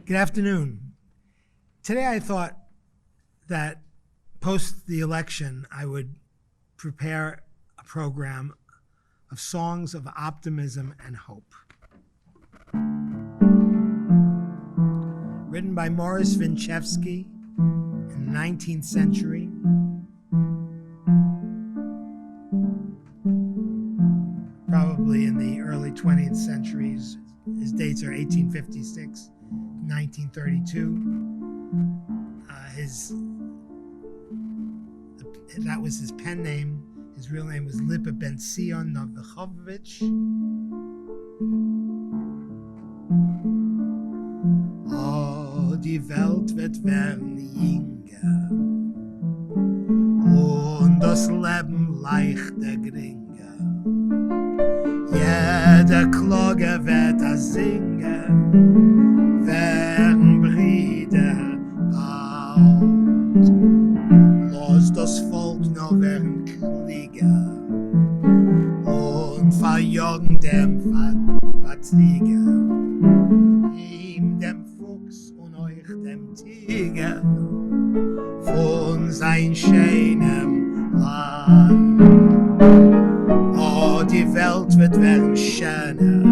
Good afternoon. Today I thought that post the election I would prepare a program of songs of optimism and hope. Written by Morris Vinchevsky in the 19th century. Probably in the early 20th centuries. His dates are 1856, 1932. That was his pen name. His real name was Lippe Ben Zion Novichovich. Oh, die Welt wird werden jünger und das Leben leichter geringer. Jeder Klage wird singen, werden Brüder bald. Los das Volk noch werden Krieger und verjagen dem Verträger. Ihm dem Fuchs und euch dem Tiger von sein schönem Land. Oh, die Welt wird werden schöner,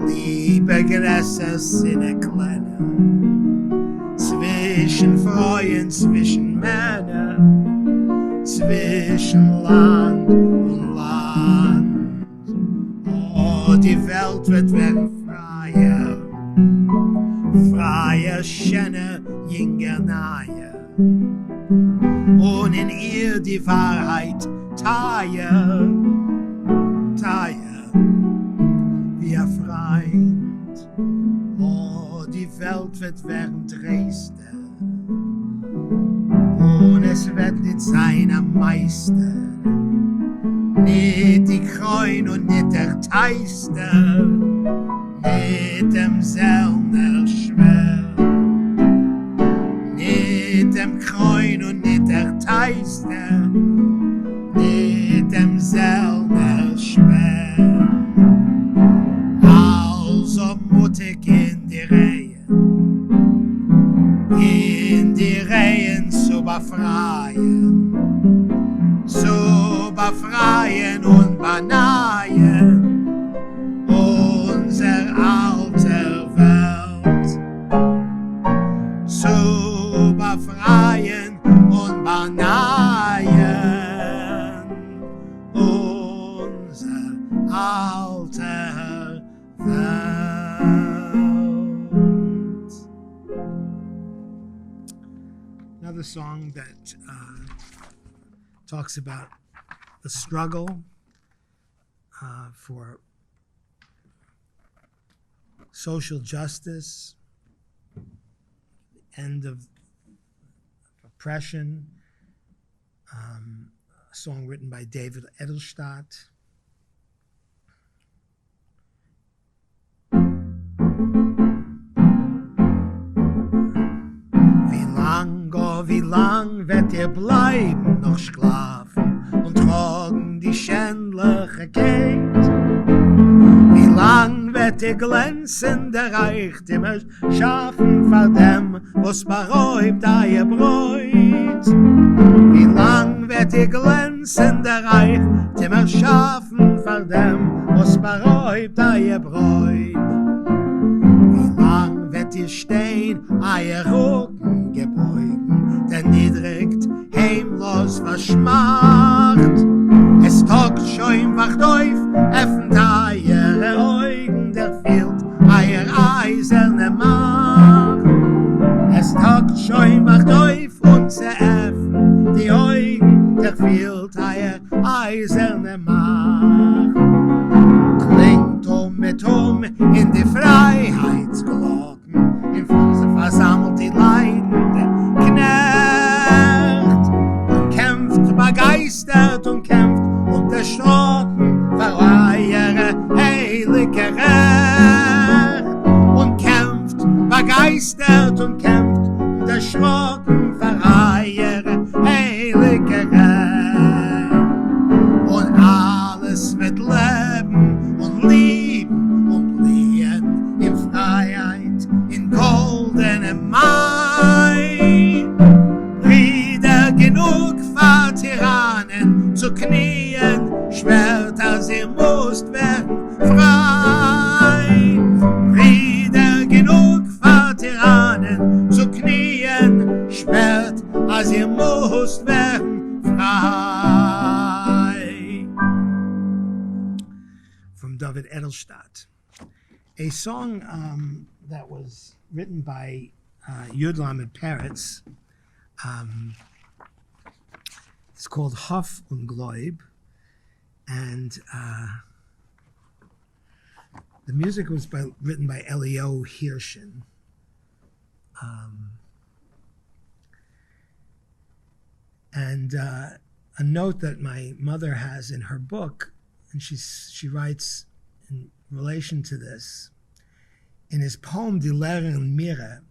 Liebe größer, Sinne kleiner. Zwischen Freuen, zwischen Männern, zwischen Land und Land. Oh, die Welt wird werden freier, freier, schöner, jünger, nahe. Und in ihr die Wahrheit teier, wie ein Freund. Oh, die Welt wird werden Dresden und es wird nicht sein am meisten, nicht die Kreun und nicht der Teister, nicht dem Zalmen Mlotek, nicht dem Kreun und nicht der Teister, nicht dem Zalmen Mlotek. Also mutig in die Reihen zu befreien und beneien unser alter Welt, zu befreien und beneien unser alter Welt. Another song that talks about the struggle for social justice, end of oppression, a song written by David Edelstadt. Wie lang wird ihr bleiben noch schlafen und tragen die schändliche Kind? Wie lang wird ihr glänzende Reichtümer schaffen vor dem, was beräubt euer Bräut? Wie lang wird ihr glänzende Reichtümer schaffen vor dem, was beräubt euer Bräut? Wie lang wird ihr stehen, euer Rücken gebeugen, der niedrigt, heimlos verschmacht? Es tagt schon, wacht auf, öffnet eure Augen, der fehlt euer eiserne Macht. Es tagt schon, wacht auf und öffnet die Augen, der fehlt euer eiserne Macht. Klingt mit in die Freiheitsglocken, im Fuße versammelt die leidende Knecht und kämpft begeistert und kämpft unterschrocken für eure heilige Recht und kämpft begeistert und kämpft unterschrocken für eure heilige Recht und alles mit Leben und Lieben und Lehen in Freiheit, in Edelstadt. A song that was written by Yudlam Peretz. It's called Hof und Gläub, and the music was written by Elio Hirschen. And a note that my mother has in her book, and she writes in relation to this, in his poem Die Lehrerin Mire,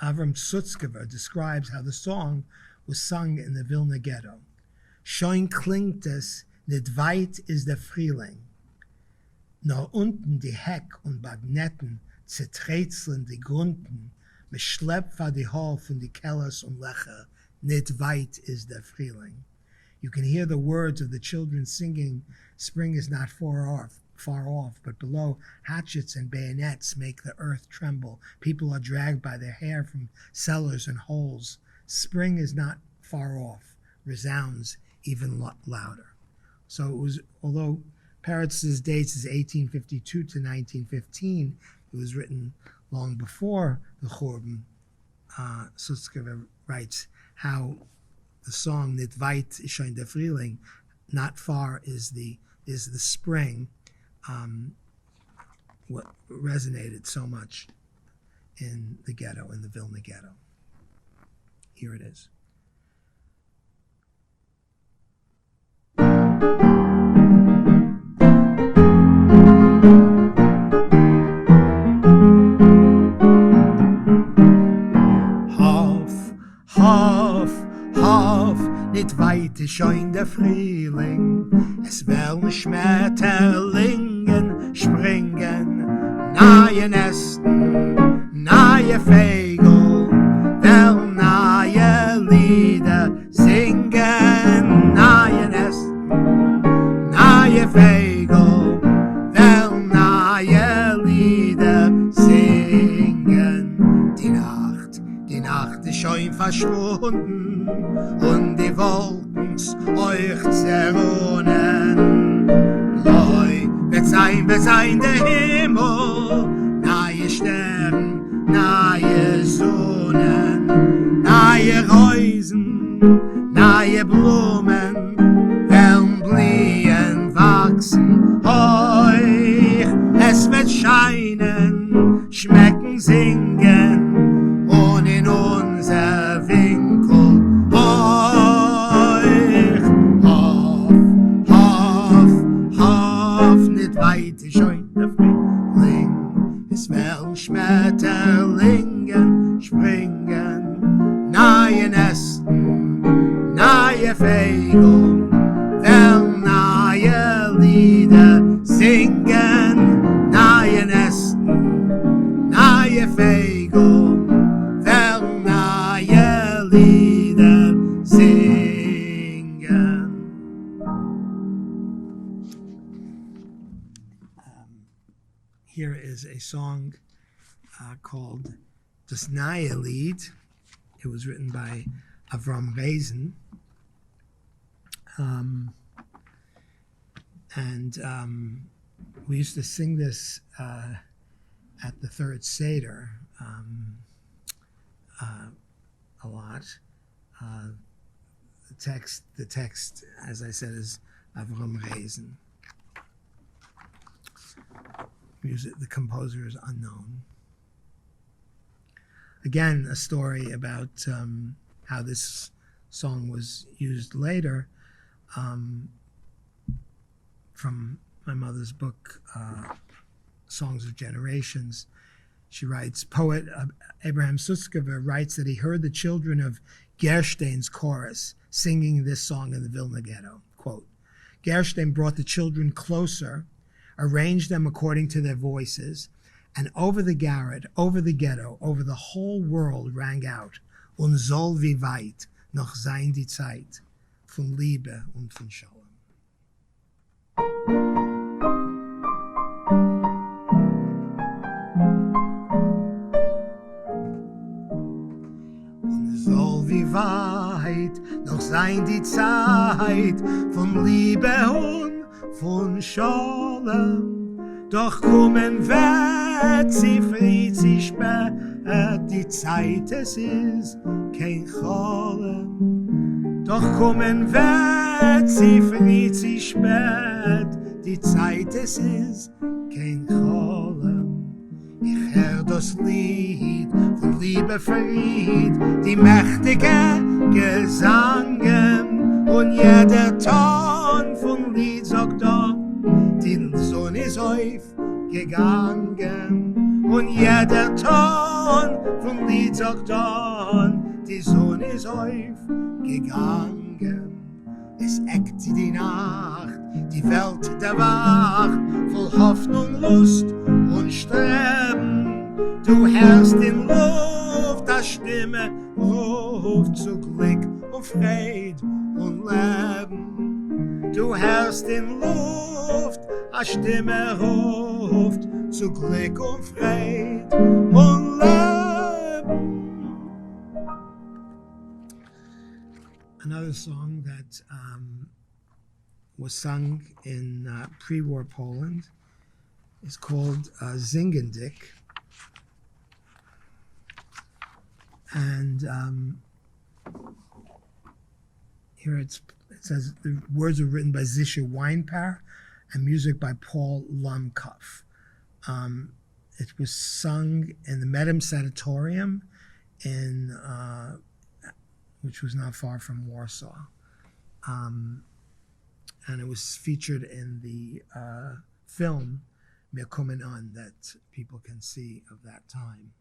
Avram Tsutzkever describes how the song was sung in the Vilna Ghetto. Schön klingt es, nicht weit ist der Frühling. Nur unten die Heck und Bagnetten zerträtseln die Grunden, mit Schlepp war die Hof und die Kellers und Lecher, nicht weit ist der Frühling. You can hear the words of the children singing, spring is not far off, but below hatchets and bayonets make the earth tremble. People are dragged by their hair from cellars and holes. Spring is not far off, resounds even louder. So it was, although Peretz's dates is 1852 to 1915, it was written long before the Churban. Sutzkever writes how the song Nit weit ist schon der Frühling, not far is the spring, what resonated so much in the ghetto, in the Vilna Ghetto. Here it is. Nicht weit ist schon der Frühling, es werden Schmetterlingen springen, nahe Nesten, nahe Vögel, werden nahe Lieder singen, nahe Nesten, nahe Vögel, werden nahe Lieder singen. Die Nacht ist schon verschwunden, und die Wolken's euch zerrunnen. Leu, wird sein der Himmel, nahe Stern, nahe Sonnen, nahe Reusen, nahe Blumen, werden blühen, wachsen euch. Es wird scheinen, schmecken, singen, und in unser Winkel es werden Schmetterlingen springen, nahe Nesten, nahe Vögel, werden nahe Lieder singen, nahe Nesten, nahe Vögel, werden nahe Lieder singen. Here is a song called Das Neue Lied. It was written by Avram Reisen. We used to sing this at the third Seder a lot. The text, as I said, is Avram Reisen. Music, the composer is unknown. Again, a story about how this song was used later from my mother's book, Songs of Generations. She writes, poet Abraham Sutzkever writes that he heard the children of Gerstein's chorus singing this song in the Vilna Ghetto. Quote, Gerstein brought the children closer, arranged them according to their voices, and over the garret, over the ghetto, over the whole world rang out, und soll wie weit noch sein die Zeit von Liebe und von Shalom. Und soll wie weit noch sein die Zeit von Liebe und von Shalom. Doch kommen wird sie fried, sie spät, die Zeit es ist kein Cholem. Doch kommen wird sie fried, sie spät, die Zeit es ist kein Cholem. Ich hör das Lied von Liebe Fried, die mächtige Gesangen und jeder Ton von Lied sagt doch, die Sonne ist aufgegangen und jeder Ton von Lied sagt dann, die Sonne ist aufgegangen. Es eckt die Nacht, die Welt der Wacht, voll Hoffnung, Lust und Streben. Du hörst in Luft, das Stimme ruft zu Glück und Fried und Leben. Du hörst in Luft, a Stimme ruft zu Glück und Fried und Leben. Another song that was sung in pre-war Poland is called Zingendik. And here it says the words are written by Zisha Weinpaar and music by Paul Lumkoff. It was sung in the Medem Sanatorium in which was not far from Warsaw. And it was featured in the film Mir kommen an that people can see of that time.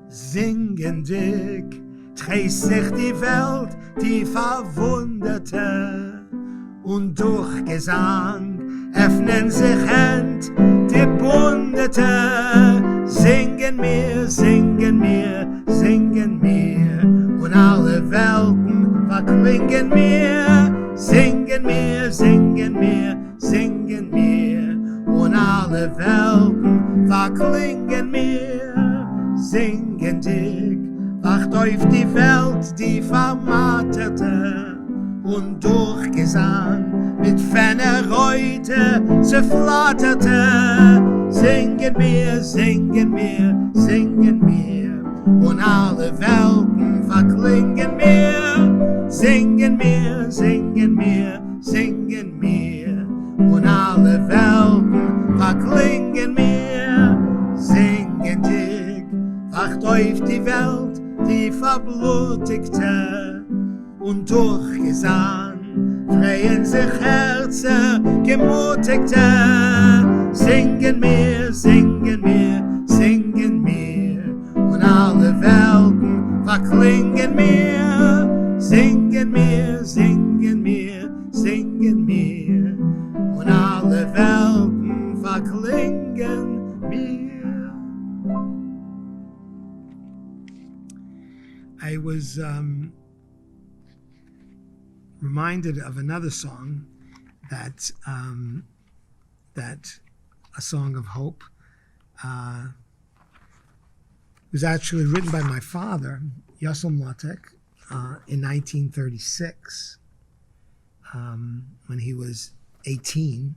Singendig dreht sich die Welt, die Verwundete, und durch Gesang öffnen sich Händ, die Bundete. Singen wir, singen wir, singen wir, und alle Welten verklingen mir. Singen wir, singen wir, singen wir, und alle Welten verklingen mir. Singendig wacht auf die Welt, die Vermattete, und durch Gesang mit feiner Reute zerflatterte. Singen wir, singen wir, singen wir, und alle Welten verklingen mir. Singen wir, singen wir, singen wir, und alle Welten verklingen mir. Singendig wacht auf die Welt, die Verblutigte, und durch Gesang freien sich Herzen gemutigte. Singen wir, singen wir, singen wir, und alle Welten verklingen mir. Singen wir, singen wir, singen wir, und alle Welten verklingen mir. I was reminded of another song that a song of hope was actually written by my father, Zalmen Mlotek, in 1936 when he was 18.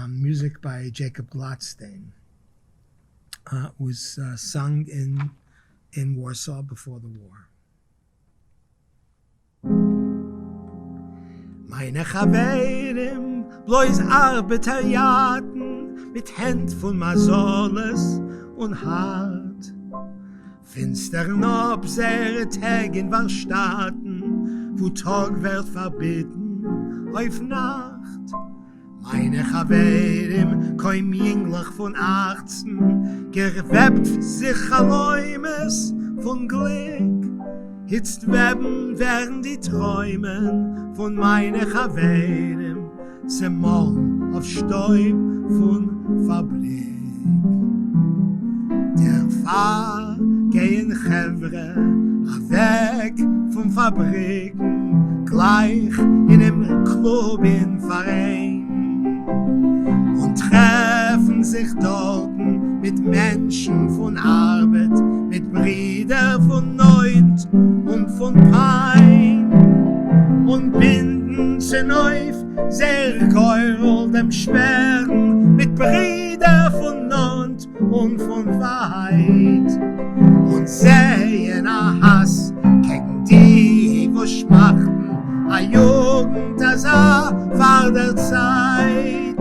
Music by Jacob Glatstein was sung in Warsaw before the war. Meine Chaverim, bloß Arbeiterjaten, mit Händ von Masoles und hart. Finstern obsere Tägen war Staaten, wo Tag wird verbitten auf Nacht. Meine Chaverim, kein Jünglach von 18, gewebt sich Aläumes von Glück. Jetzt weben werden die Träumen von meinen Chaverim zermollen auf Stäub von Fabrik. Der Fahr gehen Chevre weg von Fabriken, gleich in einem Club in Verein, und treffen sich dort mit Menschen von Arbeit, mit Brüdern von Neunt und von Pein, und binden tanzen auf sehr keul dem Schweren mit Brüder von Nord und von Wahrheit und sehen a Hass gegen die, wo schmachten a Jugend, das war der Zeit.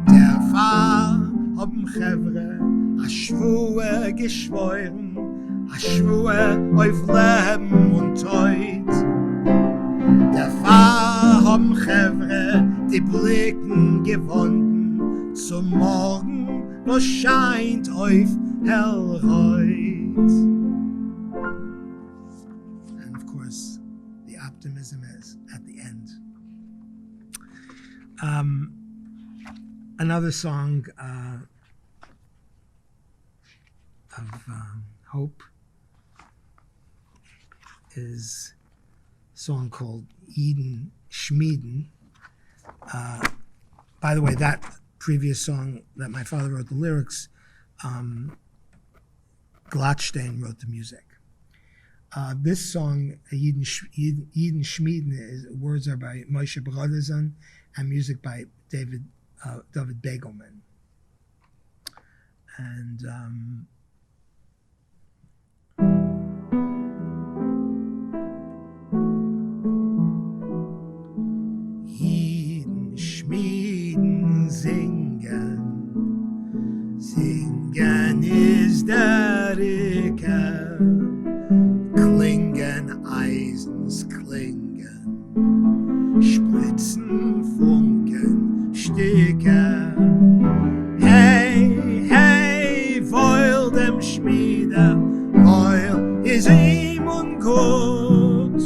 Der Pfarr haben Chevre a Schwur geschworen, a Schwur auf Leben und Teut. Der Pfarr haben Chevre die Blicken gewunden zum Morgen, wo scheint auf Hellreut. And of course, the optimism is at the end. Another song of hope is a song called Eden Schmieden. By the way, that previous song that my father wrote the lyrics, Glattstein wrote the music. This song, Eden Schmieden, words are by Moshe Broderson and music by David Begelman. And Eden Schmieden singen, singen ist der Ricke, klingen Eisens klingen, spritzen Funken Stücke. Hey, hey, weil dem Schmiede, weil ist ihm und gut,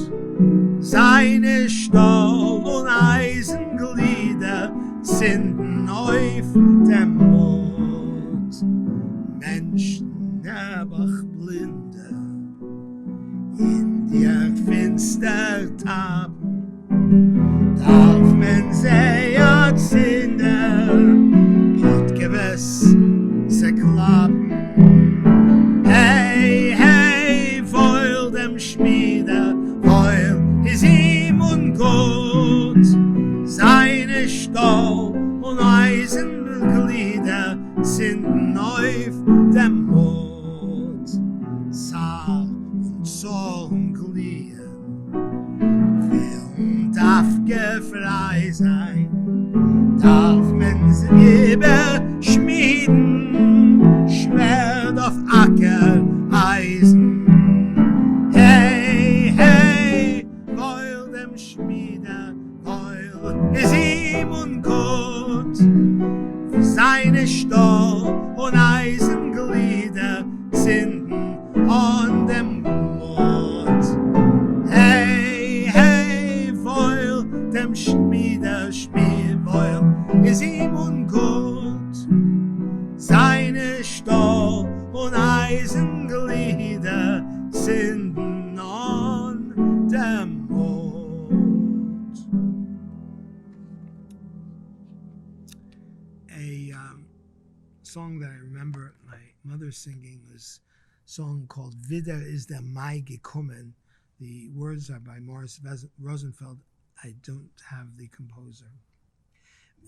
seine Stahl- und Eisenglieder zünden auf dem Mond. Menschen, einfach Blinde, in der Finster tappen, darf man sie erzählen, hat gewiss sie klappen. Hey, hey, weil dem Schmiede, weil ist ihm und gut, seine Stahl- und Eisenglieder sind auf dem Mond. Zahl und Zorn glühen, Willen darf gefrei sein, darf man sie überschmieden, Schwert auf Acker, Eisen. Hey, hey, weil dem Schmiede, weil ist ihm und gut, für seine Stahl- und Eisenglieder zünden an dem Mond. Hey, hey, weil dem Schmiede, weil ist ihm und gut, seine Stahl- und Eisenglieder zünden an dem Mond. A song that I remember my mother singing was a song called Wieder ist der Mai gekommen. The words are by Morris Rosenfeld. I don't have the composer.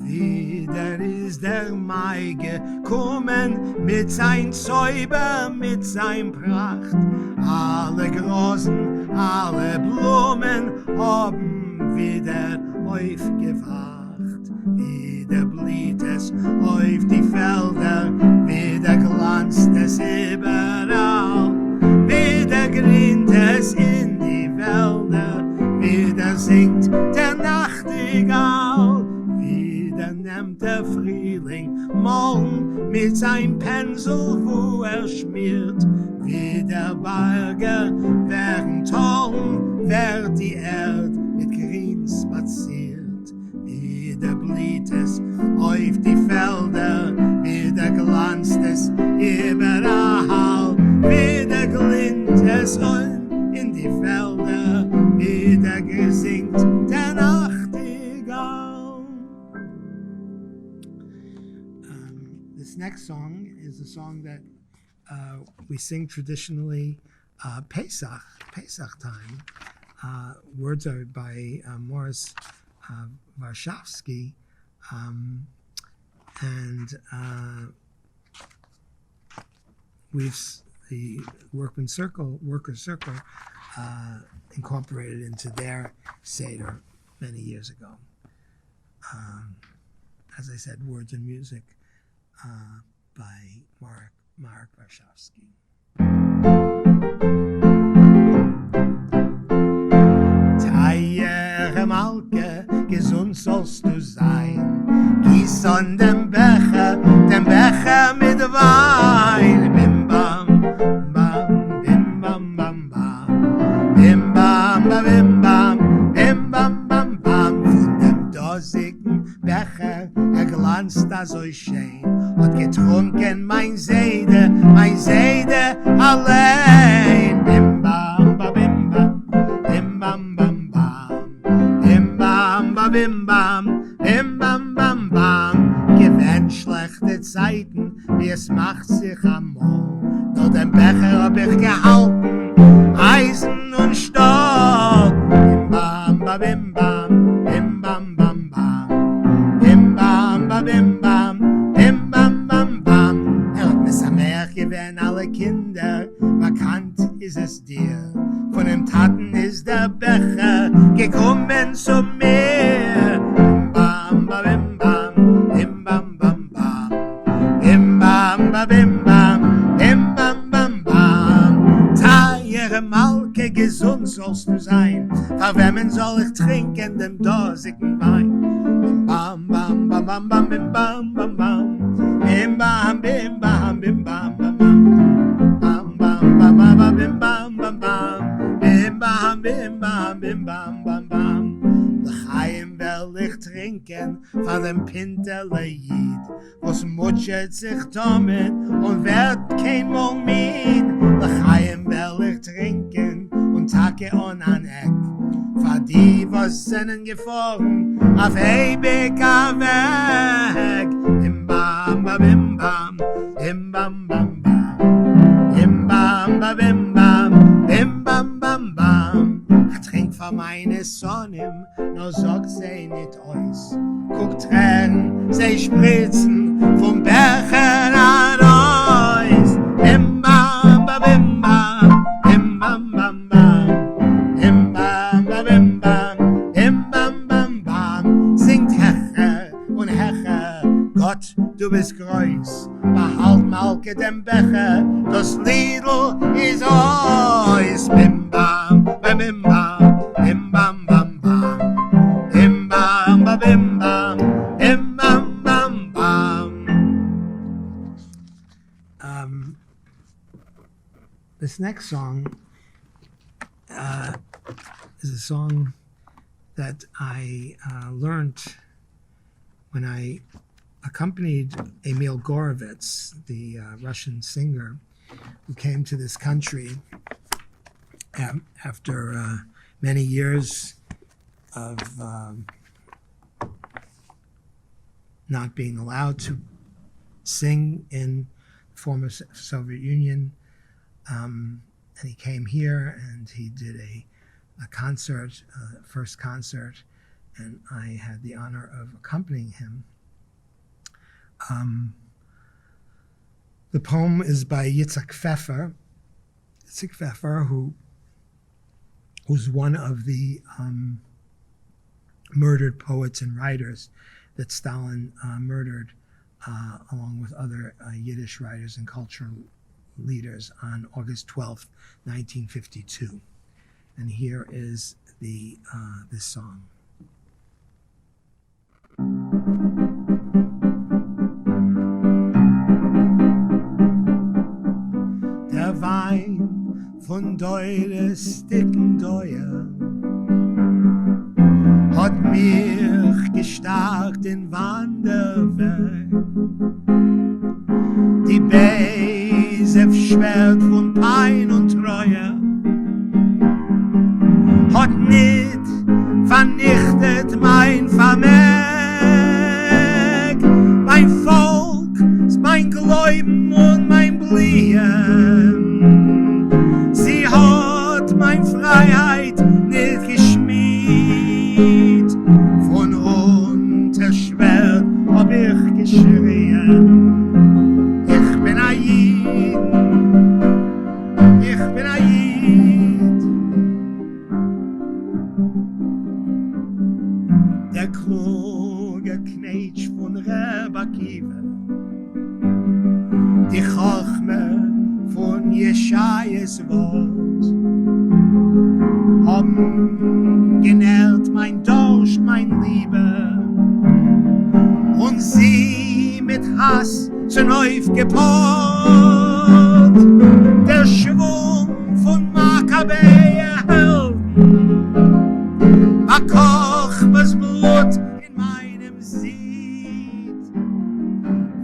Wieder ist der Mai gekommen mit sein Zauber, mit sein Pracht. Alle Rosen, alle Blumen haben wieder aufgewacht. Wieder blüht es auf die Felder, wieder glanzt es überall. Wieder grünt es in die Wälder, wieder singt der Nachtigall. Wieder nimmt der Frühling morgen mit seinem Pinsel, wo schmiert. Wieder Berge werden toll, wird die Erde mit Grün spaziert. Wieder blüht es auf die Felder, wieder glanzt es überall. Wieder glint es in die Felder, wieder gesingt der Nachtigall. This next song is a song that we sing traditionally Pesach time. Words are by Morris Warszawski, and the Workers' Circle incorporated into their Seder many years ago. As I said, words and music by Marek Warszawski. Teiere Malke, gesund sollst du sein. Gieß an dem Becher mit Wein. Bim bam, bam, bim bam, bam, bam. Bim bam, bim bam, bim bam, bam, bam. Von dem dosigen Becher, glanzt da so schön. Hat getrunken mein Seide allein. Bim bam, bim bam, bim bam, bam, bam. Bim bam, bim bam, bim bam, bam, bam. Gewähnt schlechte Zeiten, wie es macht sich amol. Nur den Becher hab ich gehalten, Eisen und Stahl. Bim bam, bim bam, bim bam, bam, bam. Bim bam, bim bam, bim bam, bam, bam. Hat mir Samer gewähnt alle Kinder, bekannt ist es dir. Von dem Taten ist der Becher gekommen zu mir. Bim bam, bim bam, bim bam, bam, bam. Bim bam, bim bam, bim bam, bam, bam. Teiere Malke, gesund sollst du sein. Verwemmen soll ich trinken den dosigen Wein. Bim bam, bam, bam, bam, bam, bim bam, bam, bam. Bim bam, bim bam, bim bam, bam, bam. Bam, bam, bam, bam, bam, bim bam, bam, bam. Bim bam, bim bam, bim bam, bam, bam. L'chaim will ich trinken von dem Pinterle Jid, was mutschert sich damit und wird kein Moment. L'chaim will ich trinken und Tage on an Eck, für die, was sind gefahren, auf ewiger Weg. Bim bam, bim bam, bim bam, bam, bam. Bim bam, bim bam, bim bam, bam, bam. Ich trink von meine Sonne, nur sagt sie nicht aus. Guck Tränen, sie spritzen vom Becher an uns. Bim bam, bim bam, bim bam, bam, bam. Bim bam, bim bam, bim bam, bam, bam. Singt Hecher und Hecher, Gott, du bist groß. Behalt Malke den Becher, das Liedl ist ois. Bim bam, bim bam, bim bam, bam, bam. Bim bam, bim bam, bim bam, bam, bam. This next song is a song that I learned when I accompanied Emil Gorovitz, the Russian singer, who came to this country after many years of not being allowed to sing in the former Soviet Union. And he came here and he did a concert, first concert, and I had the honor of accompanying him. The poem is by Yitzhak Pfeffer. Yitzhak Pfeffer, who's one of the murdered poets and writers that Stalin murdered, along with other Yiddish writers and cultural leaders on August 12th, 1952. And here is this song. Der Wein von deures dicken Deuer hat mich gestarkt in Wanderweg. Die Schwert von Pein und Treue hat nicht vernichtet mein Vermerk. Mein Volk ist mein Glauben und mein Blieben. Sie hat mein Freiheit nicht geschmied. geschrien. Ich bin ein Jid, ich bin ein Jid. Der kluge Knetsch von Reb Akiva, die Chochme von Jeschaias Wort, haben genährt mein Durst, mein Liebe, und sie mit Hass zu neu gepolt. Der Schwung von Makkabäer Helden, Kochmes Blut in meinem Sied.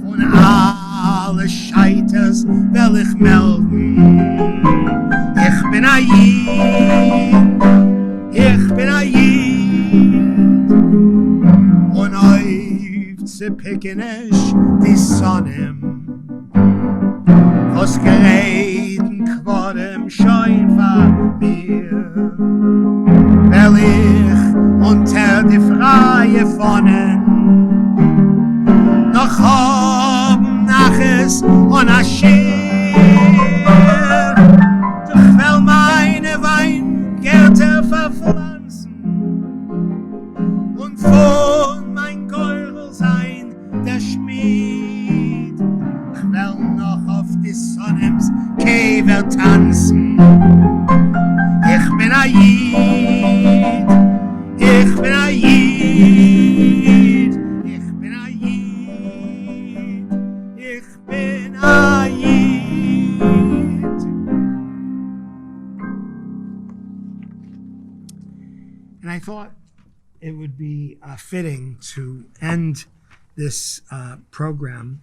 Von alle Scheiters will ich melden. Ich bin ein Jid, ich bin ein Jid. Und auf zu picken ist die Sonne, was geräten quadem schein von mir. Weil ich unter die freie Fonnen noch haben naches und a Schier. Doch will meine Weingärte verpflanzen und von mein Geurl sein der Schmied. Ich will noch auf die Sonnems Käfer tanzen. Ich bin ein Jid, ich bin ein Jid, ich bin ein Jid, ich bin ein Jid. And I thought it would be fitting to end this program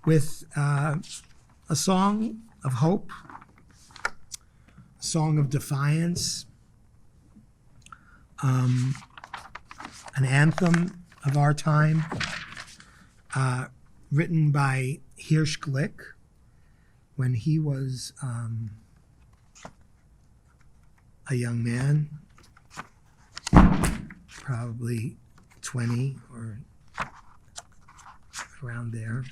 with a song of hope, a song of defiance, an anthem of our time, written by Hirsch Glick when he was a young man, probably 20 or around there.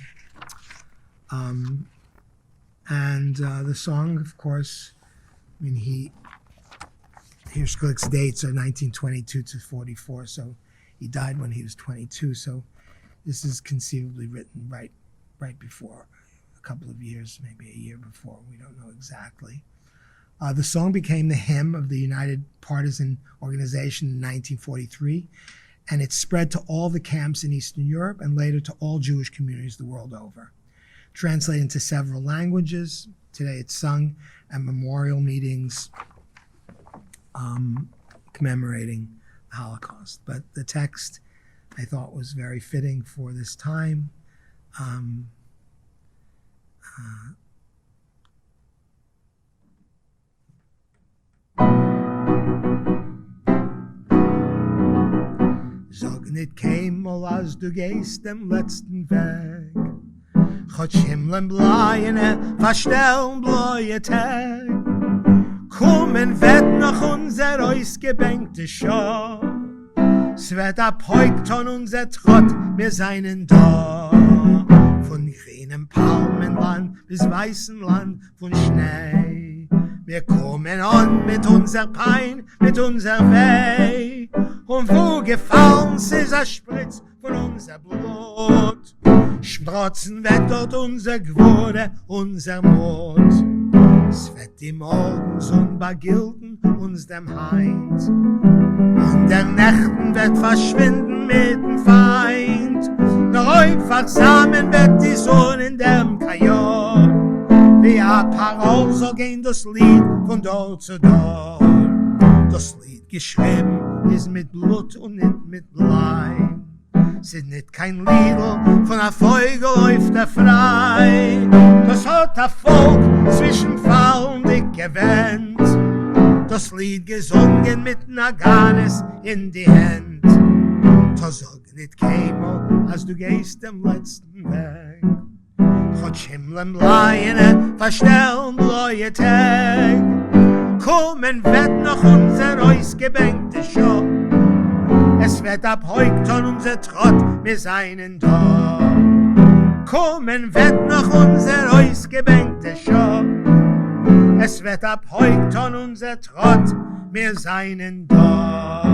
And the song, of course, I mean, Hirsch Glick's dates are 1922 to 44, so he died when he was 22. So this is conceivably written right before, a couple of years, maybe a year before. We don't know exactly. The song became the hymn of the United Partisan Organization in 1943, and it spread to all the camps in Eastern Europe and later to all Jewish communities the world over. Translated into several languages. Today it's sung at memorial meetings commemorating the Holocaust. But the text, I thought, was very fitting for this time. Sag nicht keinmal, als du gehst dem letzten Weg. Chotsch Himmeln bleiene, verstellen bleie Tag. Kommen wird noch unser ausgebänkte Schau. Es wird abheugt von unser Trott, wir seien da. Von grünem Palmenland bis weißem Land von Schnee. Wir kommen an mit unser Pein, mit unser Weh. Und wo gefallen ist ein Spritz von unser Blut. Sprotzen wird dort unser Gewurde, unser Mut. Es wird die Morgensonne begilden uns dem Heind. Und der Nächten wird verschwinden mit dem Feind. Noch einfach zusammen wird die Sonne in dem Kajor. Wie ein Parol so gehen das Lied von dort zu dort. Das Lied geschrieben ist mit Blut und nicht mit Blei. Sind nicht kein Liedl von a Vogel läuft frei. Das hat a Volk zwischen Fall und dick gewend. Das Lied gesungen mit Naganes in die Hand. Das sag nicht keinmal, als du gehst dem letzten Weg. Chotsch Himmeln bleiene, verstellen bleue Tag. Kommen wird noch unser ausgebänkte Show. Es wird ab heut an unser Trott, wir seien da. Kommen wird noch unser ausgebänkte Schau. Es wird ab heut an unser Trott, wir seien da.